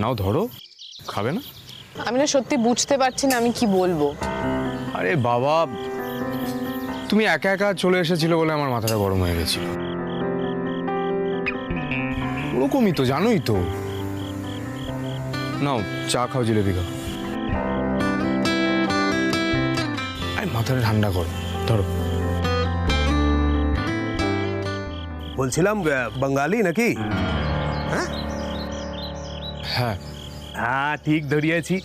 নাও ধরো, খাবে না? আমি না সত্যি বুঝতে পারছি না আমি কি বলবো। আরে বাবা, তুমি একা একা চলে এসেছিলে বলে আমার মাথাটা গরম হয়ে গেছিল। ওরকমই তো, জানোই তো। নাও চা খাও, জিলেবি খাও, মাথাটা ঠান্ডা করো, ধরো। বলছিলাম বাঙালি নাকি? হ্যাঁ হ্যাঁ হ্যাঁ, ঠিক ধরিয়েছি।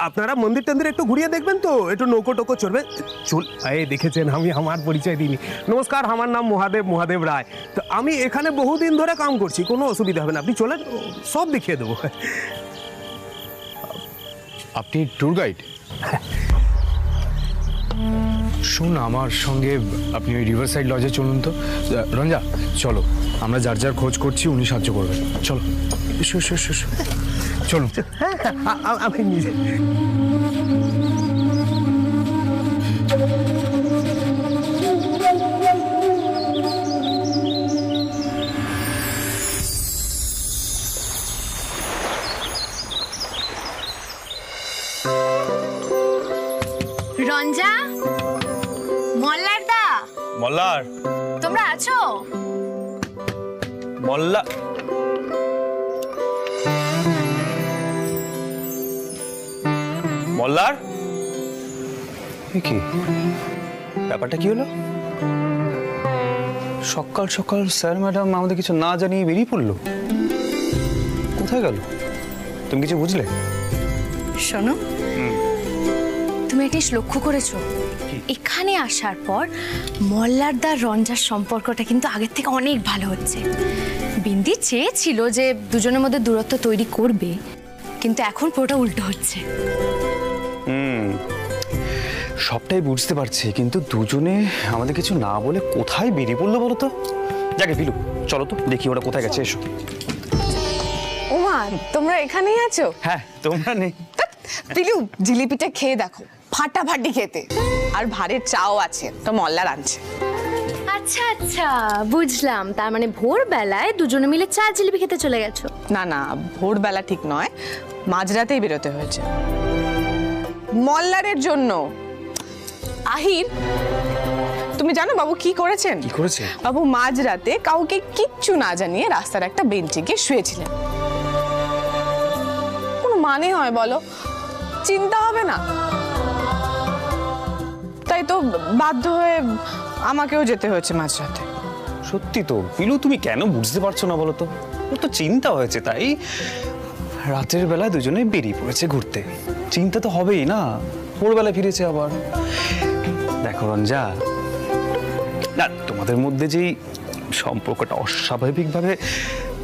আপনারা মন্দির টন্দির একটু ঘুরিয়ে দেখবেন তো, একটু নৌকো টোকো চড়বে। চল, এই দেখেছেন আমি আমার পরিচয় দিইনি। নমস্কার, আমার নাম মহাদেব রায়। তো আমি এখানে বহুদিন ধরে কাম করছি, কোনো অসুবিধা হবে না, আপনি চলেন, সব দেখিয়ে দেবো। আপনি ট্যুর গাইড? শুন, আমার সঙ্গে আপনি ওই রিভার সাইড লজে চলুন তো। রঞ্জা চলো, আমরা যার যার খোঁজ করছি উনি সাহায্য করবেন। চলো এসো এসো এসো এসো, চলুন। হ্যাঁ আমি নিজে। রঞ্জা, মল্লার দা, মল্লার, তোমরা আছো? মল্লা, মল্লার, কি ব্যাপারটা কি হলো? সকাল সকাল স্যার ম্যাডাম আমাদের কিছু না জানিয়ে বেরিয়ে পড়লো, কোথায় গেল? তুমি কিছু বুঝলে? শোনো, তুমি একটা লক্ষ্য করেছো? এখানে আসার পর মল্লারদার রঞ্জার সম্পর্কটা কিন্তু আগের থেকে অনেক ভালো হচ্ছে। বিন্দি চেয়েছিল যে দুজনের মধ্যে দূরত্ব তৈরি করবে, কিন্তু এখন পুরোটা উল্টো হচ্ছে। সবটাই বুঝতে পারছি, কিন্তু দুজনে আমাদের কিছু না বলে কোথায় বেরিয়ে পড়লো বলো তো? যাকে পিলু, চলো তো দেখি ওরা কোথায় গেছে। এসো। ওমা, তোমরা এখানেই আছো? হ্যাঁ, তোমরা নেই? পিলু, জিলিপিটা খেয়ে দেখো, ফাটাফাটি খেতে। আর ভারের চাও আছে, তো মল্লার আনছে। আচ্ছা আচ্ছা, বুঝলাম। তার মানে ভোরবেলায় দুজনে মিলে চা জিলিপি খেতে চলে গেছো? না না, ভোরবেলা ঠিক নয়, মাঝরাতেই বেরোতে হয়েছে মল্লারের জন্য। আহির, তুমি জানো বাবু কি করেছেন? কি করেছে বাবু? মাঝরাতে কাউকে কিচ্ছু না জানিয়ে রাস্তার একটা বেঞ্চে গিয়ে শুয়েছিলেন। কোনো মানে হয় বলো? চিন্তা হবে না? তাই তো বাধ্য হয়ে আমাকেও যেতে হয়েছে মাঝরাতে। সত্যি তো পিলু, তুমি কেন বুঝতে পারছো না বলো তো? ওর তো চিন্তা হয়েছে, তাই রাতের বেলায় দুজনে বেরিয়ে পড়েছে ঘুরতে। চিন্তা তো হবেই না, ভোরবেলায় ফিরেছে আবার। দেখো রঞ্জা, না তোমাদের মধ্যে যেই সম্পর্কটা অস্বাভাবিকভাবে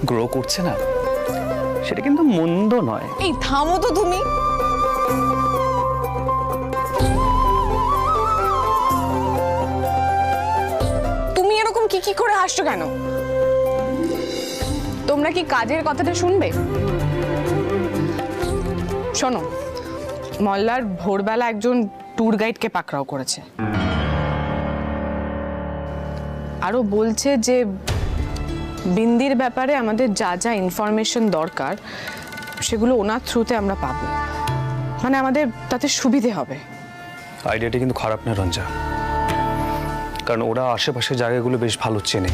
গ্রো করছে না, সেটা কিন্তু মন্দ নয়। এই থামো তো তুমি। তুমি এরকম কি করে হাসছো কেন? তোমরা কি কাজের কথাটা শুনবে? শোনো, মল্লার ভোরবেলা একজন ট্যুর গাইডকে পাকড়াও করেছে। আরো বলছে যে বিন্দির ব্যাপারে আমাদের যা যা ইনফরমেশন দরকার সেগুলো ওনার থ্রুতে আমরা পাবো, মানে আমাদের তাতে সুবিধে হবে। আইডিয়াটা কিন্তু খারাপ না রঞ্জা, কারণ ওরা আশেপাশের জায়গাগুলো বেশ ভালো চেনে,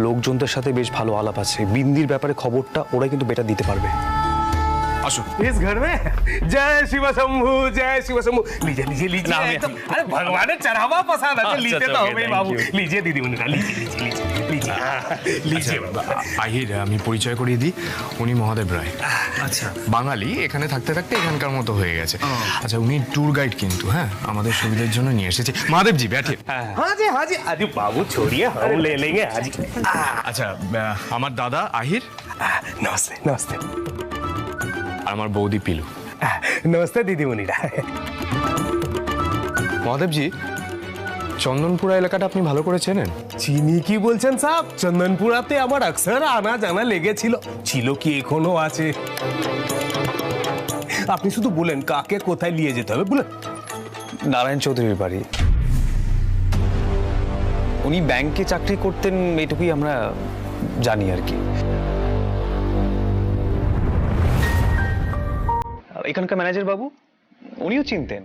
লোকজনদের সাথে বেশ ভালো আলাপ আছে। বিন্দির ব্যাপারে খবরটা ওরাই কিন্তু বেটার দিতে পারবে। আসো। इस घर में जय शिव शंभू, जय शिव शंभू। लीजिए लीजिए लीजिए। अरे भगवान ने चढ़ावा पसंद है, लीजिए तो हमें बाबू। लीजिए दीदी उनका, लीजिए लीजिए लीजिए लीजिए बाबा। আহির, আমি পরিচয় করিয়ে দিই, উনি মহাদেব রায়। আচ্ছা, বাঙালি, এখানে থাকতে থাকতে এখানকার মতো হয়ে গেছে। আচ্ছা, উনি ট্যুর গাইড কিন্তু, হ্যাঁ, আমাদের সুবিধার জন্য নিয়ে এসেছে। মহাদেবজি ব্যাঠে। हाँ जी हाँ जी, अरे बाबू छोड़िए, हम ले लेंगे आज। আচ্ছা, আমার দাদা আহির, नमस्ते नमस्ते। আমার বৌদি পিলু। नमस्ते दीदी मुनीरा। মহাদেবজি, চন্দনপুরা এলাকাটা আপনি ভালো করে চেনেন? চিনি কি বলছেন সাহেব? চন্দনপুরাতে আমার অক্সর আনা জানা লেগেছিল, ছিল কি এখনো আছে। আপনি শুধু বলেন কাকে কোথায় নিয়ে যেতে হবে, বলেন। নারায়ণ চৌধুরীর বাড়ি। উনি ব্যাংকে চাকরি করতেন, এটুকুই আমরা জানি আর কি। এখানকার ম্যানেজার বাবু, উনিও চিনতেন।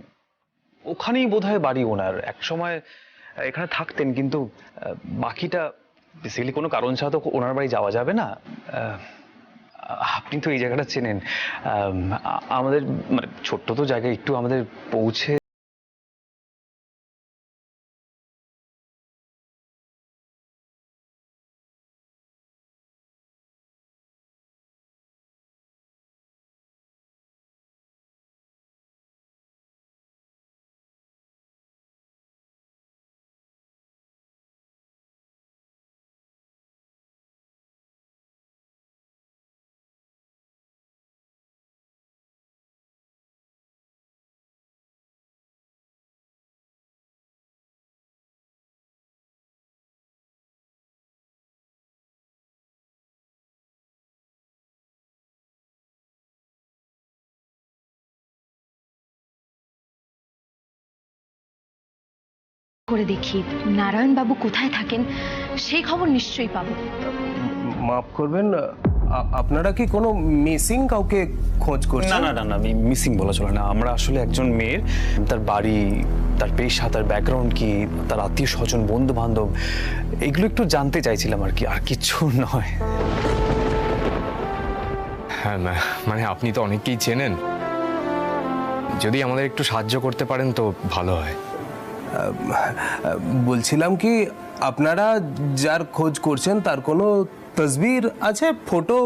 ওখানেই বোধহয় বাড়ি ওনার, এক সময় এখানে থাকতেন, কিন্তু বাকিটা বেসিক্যালি কোনো কারণ ছাড়া তো ওনার বাড়ি যাওয়া যাবে না। আপনি তো এই জায়গাটা চেনেন, আমাদের মানে ছোট্ট তো জায়গায় একটু আমাদের পৌঁছে। করে দেখি নারায়ণ বাবু কোথায় থাকেন, সেই খবর নিশ্চয়ই পাবো। মাফ করবেন, আপনারা কি কোনো মিসিং কাউকে খোঁজ না করছেন? না না না, আমি মিসিং বলা চলে না। আমরা আসলে একজন মেয়ের তার বাড়ি, তার পেশা, তার ব্যাকগ্রাউন্ড কি, তার আত্মীয় স্বজন, বন্ধু বান্ধব, এগুলো একটু জানতে চাইছিলাম আর কি, আর কিছু নয়। হ্যাঁ মানে আপনি তো অনেককেই চেনেন, যদি আমাদের একটু সাহায্য করতে পারেন তো ভালো হয়। বলছিলাম কি, আপনারা যার খোঁজ করছেন তার কোনো তসবির আছে, ফটো?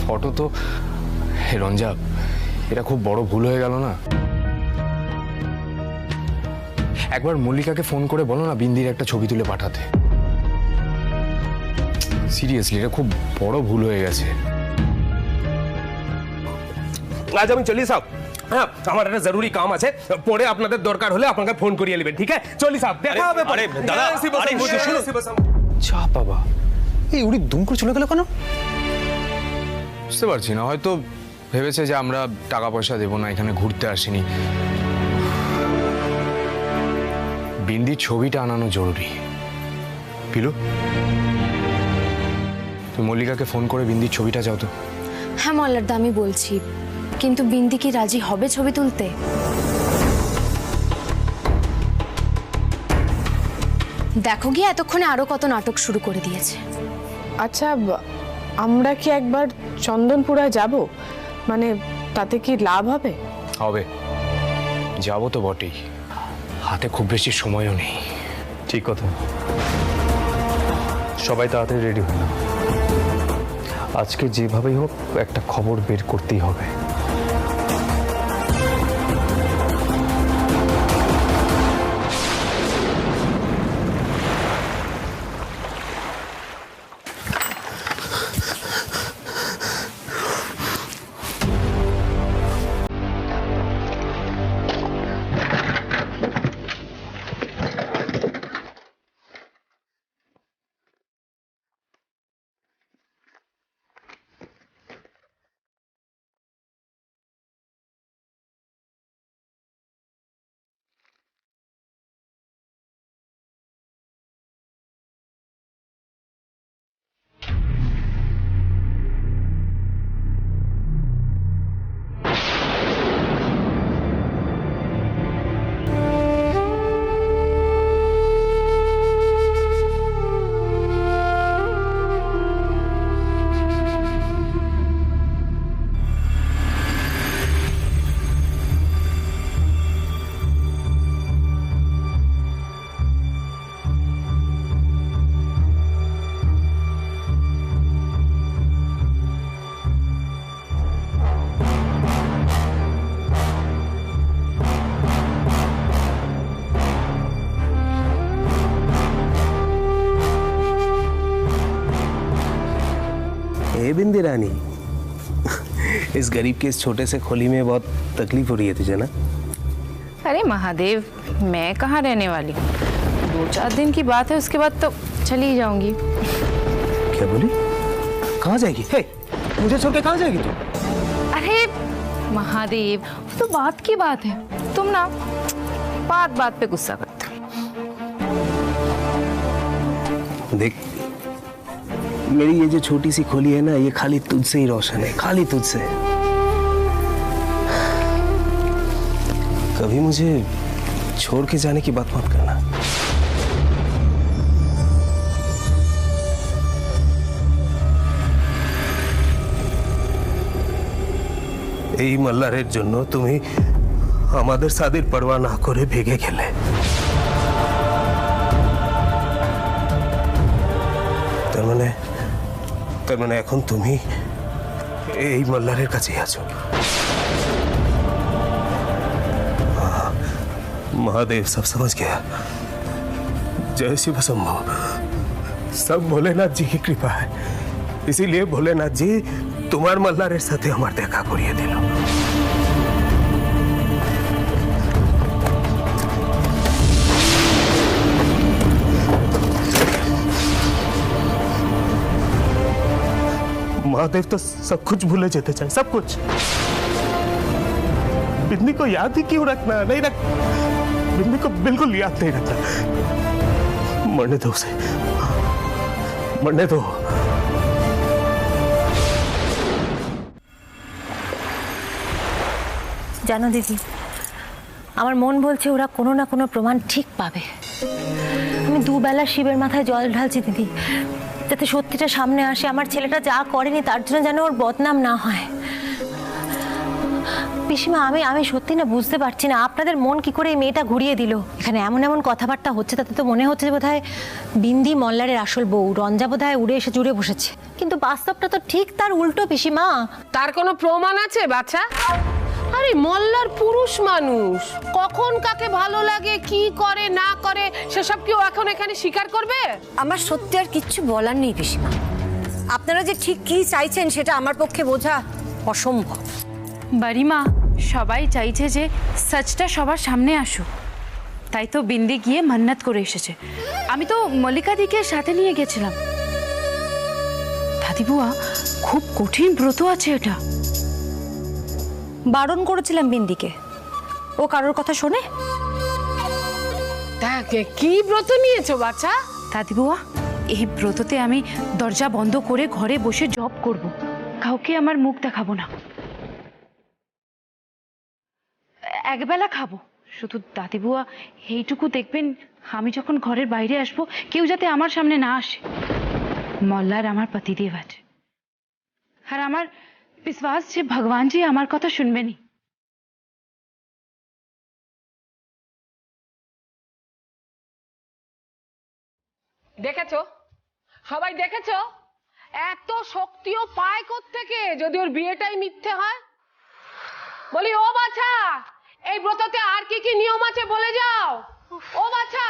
ফটো তো হে রঞ্জা, এটা খুব বড় ভুল হয়ে গেল না? একবার মল্লিকাকে ফোন করে বলো না বিন্দির একটা ছবি তুলে পাঠাতে। সিরিয়াসলি, এটা খুব বড় ভুল হয়ে গেছে। আজ আমি চলি সাহেব, হ্যাঁ আমার একটা জরুরি কাম আছে, পরে আপনাদের দরকার হলে আপনাকে ফোন করিয়ে নেবেন, ঠিক আছে? চলি সাহেব, দেখা হবে। আরে দাদা, আরে শুনুন। চা বাবা, এই উড়ি দুম করে চলে গেল কেন? বুঝতে পারছি না, হয়তো ভেবেছে যে আমরা টাকা পয়সা দেবো না, এখানে ঘুরতে আসিনি। বিন্দির ছবিটা আনানো জরুরি। পিলু, তুই মল্লিকাকে ফোন করে বিন্দির ছবিটা যাও তো। হ্যাঁ মল্লারদা, আমি বলছি, কিন্তু বিন্দি কি রাজি হবে ছবি তুলতে? দেখো গিয়ে এতক্ষণে আরো কত নাটক শুরু করে দিয়েছে। আচ্ছা, আমরা কি একবার চন্দনপুরায় যাব? মানে তাতে কি লাভ হবে? হবে, যাবো তো বটেই, হাতে খুব বেশি সময়ও নেই। ঠিক কথা, সবাই তাড়াতাড়ি রেডি হয়ে নাও। আজকে যেভাবেই হোক একটা খবর বের করতেই হবে। बिंदी रानी, इस गरीब के इस छोटे से खोली में बहुत तकलीफ हो रही है तुझे ना? अरे महादेव, मैं कहाँ रहने वाली हूँ, 2-4 दिन की बात है, उसके बाद तो चली ही जाऊंगी। क्या बोली? कहाँ जाएगी? हे, मुझे छोड़ के कहाँ जाएगी तू? अरे महादेव, वो तो बात की बात है, तुम ना बात बात पे गुस्सा करते हो। देख, मेरी ये जो छोटी सी खोली है ना, ये खाली तुझसे ही रोशन है, खाली तुझसे। कभी मुझे छोड़ के जाने की बात मत करना। এই মাল্লারের জন্য তুমি আমাদের সাদের পরোয়া না করে ভেগে গেলে। তার মানে এখন তুমি এই মাল্লারের কাছেই আছো। महादेव सब समझ गया। जय शिव शंभो। सब भोलेनाथ जी की कृपा है, इसीलिए भोलेनाथ जी तुम्हार मल्लारेर साथे हमार देखा करिए दिल। महादेव तो सब कुछ भूले जाते चाहे, सब कुछ। बिंदी को याद ही क्यों रखना? नहीं रख, बिंदी को बिल्कुल याद नहीं रखना। मरने दो उसे, मरने दो। জানো দিদি, আমার মন বলছে ওরা কোনো না কোনো প্রমাণ ঠিক পাবে। আমি দুবেলা শিবের মাথায় জল ঢালছি দিদি, যাতে সত্যিটা সামনে আসে। আমার ছেলেটা যা করেনি তার জন্য যেন ওর বদনাম না হয়। পিসিমা, আমি সত্যি না বুঝতে পারছি না আপনাদের মন কি করে এই মেয়েটা ঘুরিয়ে দিল। এখানে এমন এমন কথাবার্তা হচ্ছে, তাতে তো মনে হচ্ছে যে বোধহয় বিন্দি মল্লারের আসল বউ, রঞ্জা বোধহয় উড়ে এসে জুড়ে বসেছে। কিন্তু বাস্তবটা তো ঠিক তার উল্টো পিসিমা। তার কোনো প্রমাণ আছে বাচ্চা? আরে মল্লার পুরুষ মানুষ, কখন কাকে ভালো লাগে, কি করে না করে সেসব কি ও এখন এখানে স্বীকার করবে? আমার সত্যি আর কিচ্ছু বলার নেই পিসিমা। আপনারা যে ঠিক কি চাইছেন সেটা আমার পক্ষে বোঝা অসম্ভব। বাড়িমা, সবাই চাইছে যে সচটা সবার সামনে আসুক, তাই তো বিন্দি গিয়ে মান্নাত করে এসেছে। আমি তো মল্লিকা দিকে সাথে নিয়ে গেছিলাম। দাদি বুয়া, খুব কঠিন ব্রত আছে এটা। বারণ করেছিলাম বিন্দিকে, ও কারোর কথা শোনে? তাকে কি ব্রত নিয়েছো বাচ্চা? দাদি বুয়া, এই ব্রততে আমি দরজা বন্ধ করে ঘরে বসে জব করব, কাউকে আমার মুখ দেখাবো না, একবেলা খাবো। শুধু দাদি বুয়া এইটুকু দেখবেন, আমি যখন ঘরের বাইরে আসবো কেউ যাতে আমার সামনে না আসে। মল্লার আমার পতিদেব আছে, আর আমার বিশ্বাস যে ভগবান জি আমার কথা শুনবেনি। দেখেছো, সবাই দেখেছো, এত শক্তিও পায় কোত্থেকে যদি ওর বিয়েটাই মিথ্যে হয়? বলি ও বাছা, এই ব্রততে আর কি কি নিয়ম আছে বলে যাও। ও বাছা,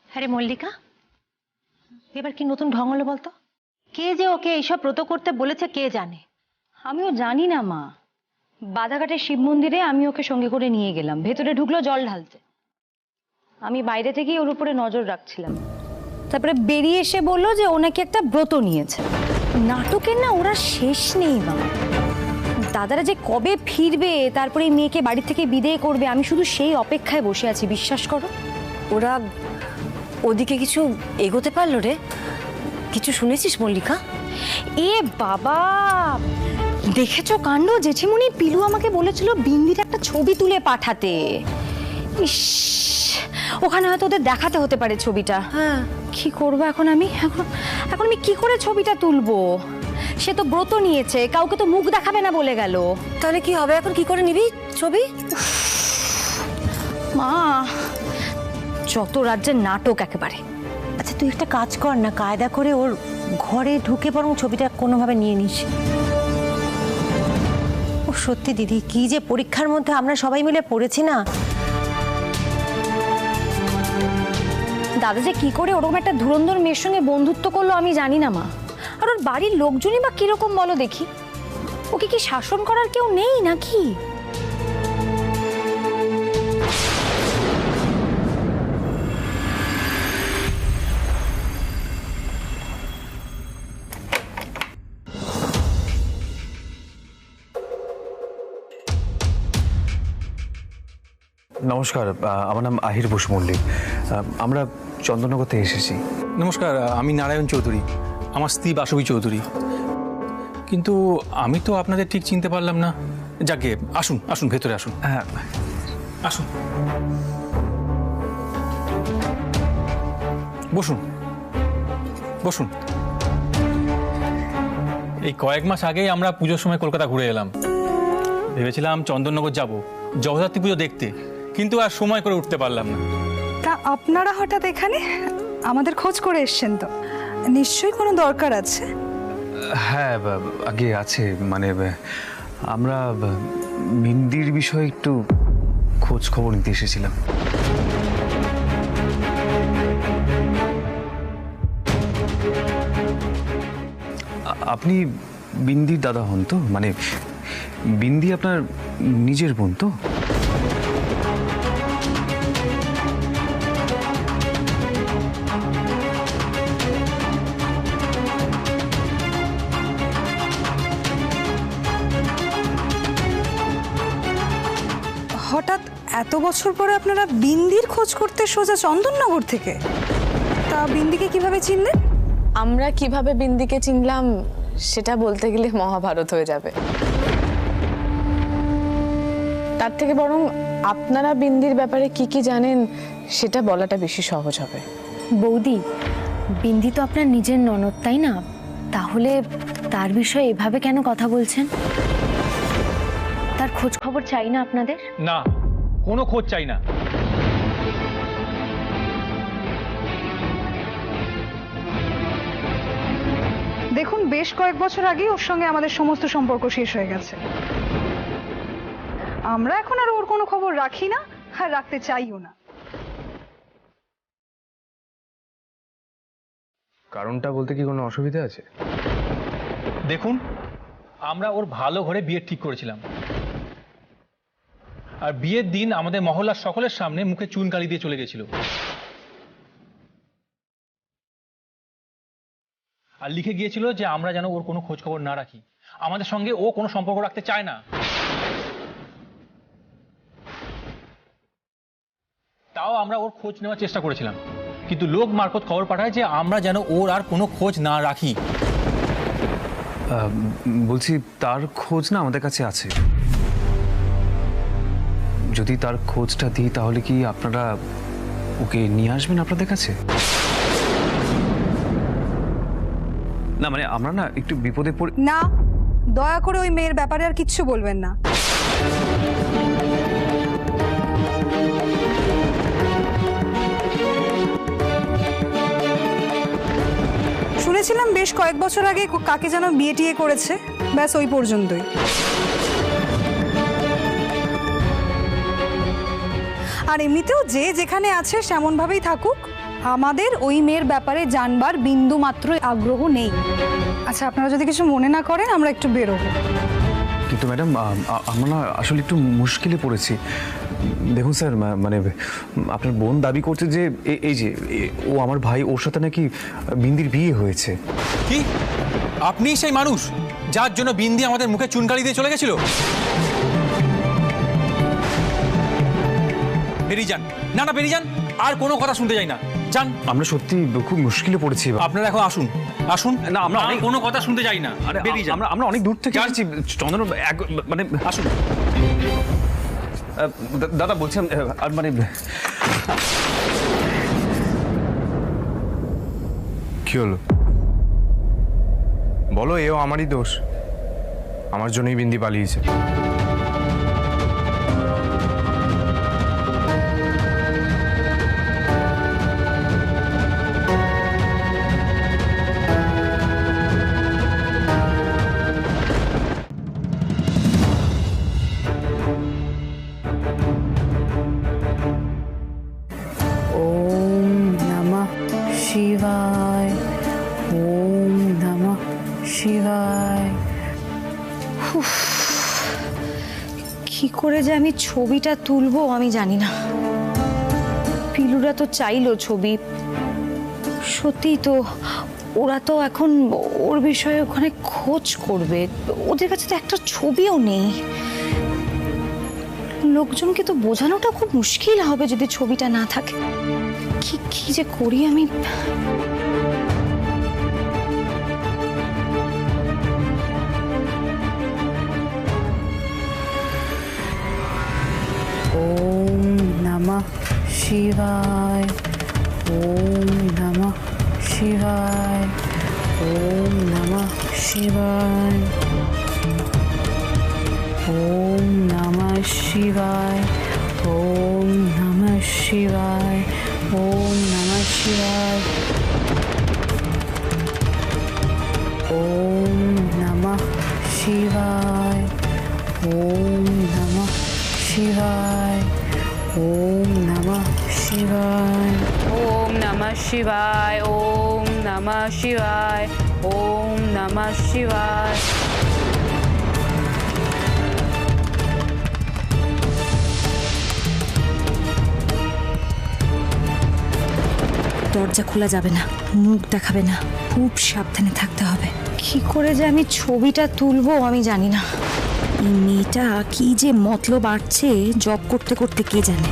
আরে মল্লিকা, এবার কি নতুন ঢং হলো বলতো? কে যে ওকে এইসব ব্রত করতে বলেছে কে জানে। আমিও জানি না মা। বাধাঘাটের শিব মন্দিরে আমি ওকে সঙ্গে করে নিয়ে গেলাম, ভেতরে ঢুকলো জল ঢালতে। আমি বাইরে থেকেই ওর উপরে নজর রাখছিলাম। তারপরে বেরিয়ে এসে বললো যে ও নাকি একটা ব্রত নিয়েছে। নাটকের না ওরা শেষ নেই মা। দাদারা যে কবে ফিরবে, তারপরে এই মেয়েকে বাড়ি থেকে বিদায় করবে, আমি শুধু সেই অপেক্ষায় বসে আছি, বিশ্বাস করো। ওরা ওদিকে কিছু এগোতে পারলো রে? কিছু শুনেছিস মল্লিকা? এ বাবা, দেখেছো কাণ্ড? জেঠিমণি পিলু আমাকে বলেছিল বিন্দির একটা ছবি তুলে পাঠাতে। ইস, ওখানে হয়তো ওদের দেখাতে হতে পারে ছবিটা। হ্যাঁ, কি করবো এখন আমি? এখন আমি কি করে ছবিটা তুলবো? সে তো ব্রত নিয়েছে, কাউকে তো মুখ দেখাবে না বলে গেল। তাহলে কি হবে এখন? কি করে নিবি ছবি? মা, যত রাজ্যের নাটক একেবারে। আচ্ছা তুই একটা কাজ কর না, কায়দা করে ওর ঘরে ঢুকে বরং ছবিটা কোনোভাবে নিয়ে নিস। ও সত্যি দিদি, কি যে পরীক্ষার মধ্যে আমরা সবাই মিলে পড়েছি না। দাদা যে কি করে ওরকম একটা ধুরন্ধর মেয়ের সঙ্গে বন্ধুত্ব করলো আমি জানি না মা। আর ওর বাড়ির লোকজনই বা কিরকম বলো দেখি? ওকে কি শাসন করার কেউ নেই নাকি? নমস্কার, আমার নাম আহির বোস মল্লিক। আমরা চন্দননগর থেকে এসেছি। নমস্কার, আমি নারায়ণ চৌধুরী, আমার স্ত্রী বাসবী চৌধুরী। কিন্তু আমি তো আপনাদের ঠিক চিনতে পারলাম না। যাকে আসুন আসুন, ভেতরে আসুন। হ্যাঁ, আসুন, বসুন বসুন। এই কয়েক মাস আগেই আমরা পুজোর সময় কলকাতা ঘুরে এলাম। ভেবেছিলাম চন্দননগর যাব জগদ্ধাত্রী পুজো দেখতে, কিন্তু আর সময় করে উঠতে পারলাম না। তা আপনারা হঠাৎ এখানে আমাদের খোঁজ করে এসেছেন তো, নিশ্চয়ই কোনো দরকার আছে। হ্যাঁ আগে আছে, মানে আমরা বিন্দির বিষয়ে একটু খোঁজ খবর নিতে এসেছিলাম। আপনি বিন্দির দাদা হন তো? মানে বিন্দি আপনার নিজের বোন তো? হঠাৎ এত বছর পরে আপনারা বিন্দির খোঁজ করতে সোজা চন্দননগর থেকে? তা বিন্দিকে কিভাবে চিনলেন? আমরা কিভাবে বিন্দিকে চিনলাম সেটা বলতে গেলে মহাভারত হয়ে যাবে। তার থেকে বরং আপনারা বিন্দির ব্যাপারে কি কি জানেন সেটা বলাটা বেশি সহজ হবে। বৌদি, বিন্দি তো আপনার নিজের ননদ, তাই না? তাহলে তার বিষয়ে এভাবে কেন কথা বলছেন? তার খোঁজ খবর চাই না আপনাদের? না, কোনো খোঁজ চাই না। দেখুন, বেশ কয়েক বছর আগেই ওর সঙ্গে আমাদের সমস্ত সম্পর্ক শেষ হয়ে গেছে। আমরা এখন আর ওর কোনো খবর রাখি না, আর রাখতে চাইও না। কারণটা বলতে কি কোনো অসুবিধা আছে? দেখুন, আমরা ওর ভালো ঘরে বিয়ে ঠিক করেছিলাম, আর বিয়ের দিন আমাদের মহল্লার সকলের সামনে মুখে চুন কালি দিয়ে চলে গেছিল, আর লিখে গিয়েছিল যে আমরা যেন ওর কোনো খোঁজ খবর না রাখি, আমাদের সঙ্গে ও কোনো সম্পর্ক রাখতে চায় না। তাও আমরা ওর খোঁজ নেওয়ার চেষ্টা করেছিলাম, কিন্তু লোক মারফত খবর পাঠায় যে আমরা যেন ওর আর কোনো খোঁজ না রাখি। বলছি, তার খোঁজ না আমাদের কাছে আছে। যদি তার খোঁজটা দিই তাহলে কি আপনারা ওকে নিয়ে আসবেন আপনাদের কাছে? না মানে আমরা না একটু বিপদে পড়ে। না, দয়া করে ওই মেয়ের ব্যাপারে আর কিচ্ছু বলবেন না। শুনেছিলাম বেশ কয়েক বছর আগে কাকে যেন বিয়ে টিয়ে করেছে, ব্যাস ওই পর্যন্তই। আর এমনিতেও যে যেখানে আছে সেমন ভাবেই থাকুক, আমাদের ওই মেয়ের ব্যাপারে জানবার বিন্দু মাত্র আগ্রহ নেই। আচ্ছা, আপনারা যদি কিছু মনে না করেন আমরা একটু বেরোবো। কিন্তু ম্যাডাম, আমরা না আসলে একটু মুশকিলে পড়েছি। দেখুন স্যার, মানে আপনার বোন দাবি করছে যে এই যে ও আমার ভাই, ওর সাথে নাকি বিন্দির বিয়ে হয়েছে। কি? আপনি সেই মানুষ যার জন্য বিন্দি আমাদের মুখে চুনকালি দিয়ে চলে গেছিল? বেরিয়ে যান। না না, বেরিয়ে যান, আর কোনো কথা শুনতে চাই না। যান। আমরা সত্যি খুব মুশকিলে পড়েছি। আপনারা এখন আসুন আসুন। না, আমরা আর কোনো কথা শুনতে চাই না। বেরিয়ে যান। আমরা অনেক দূর থেকে আসছি চন্দন, মানে আসুন। দাদা বলছেন, আর মানে কি হলো বলো? এও আমারই দোষ, আমার জন্যই বিন্দি পালিয়েছে। শিবায়, ওম নমঃ শিবায়। কি করে যে আমি ছবিটা তুলবো আমি জানি না। পিলুরা তো চাইলো ছবি, সত্যি তো ওরা তো এখন ওর বিষয়ে ওখানে খোঁজ করবে, ওদের কাছে তো একটা ছবিও নেই। লোকজনকে তো বোঝানোটা খুব মুশকিল হবে যদি ছবিটা না থাকে। কি কি যে করি আমি। ওম নমঃ শিবায়, ওম নমঃ শিবায়, ওম নমঃ শিবায়, ওম নমঃ শিবায়, ওম নমঃ শিবায়, ওম নমঃ শিবায়, ওম নমঃ শিবায়, ওম নমঃ শিবায়, ওম নমঃ শিবায়, ওম নমঃ শিবায়, ওম নমঃ শিবায়, ওম নমঃ শিবায়। দরজা খোলা যাবে না, মুখ দেখাবে না, খুব সাবধানে থাকতে হবে। কি করে যে আমি ছবিটা তুলবো আমি জানি না। এই মেয়েটা কি যে মতলব আটছে জব করতে করতে কে জানে।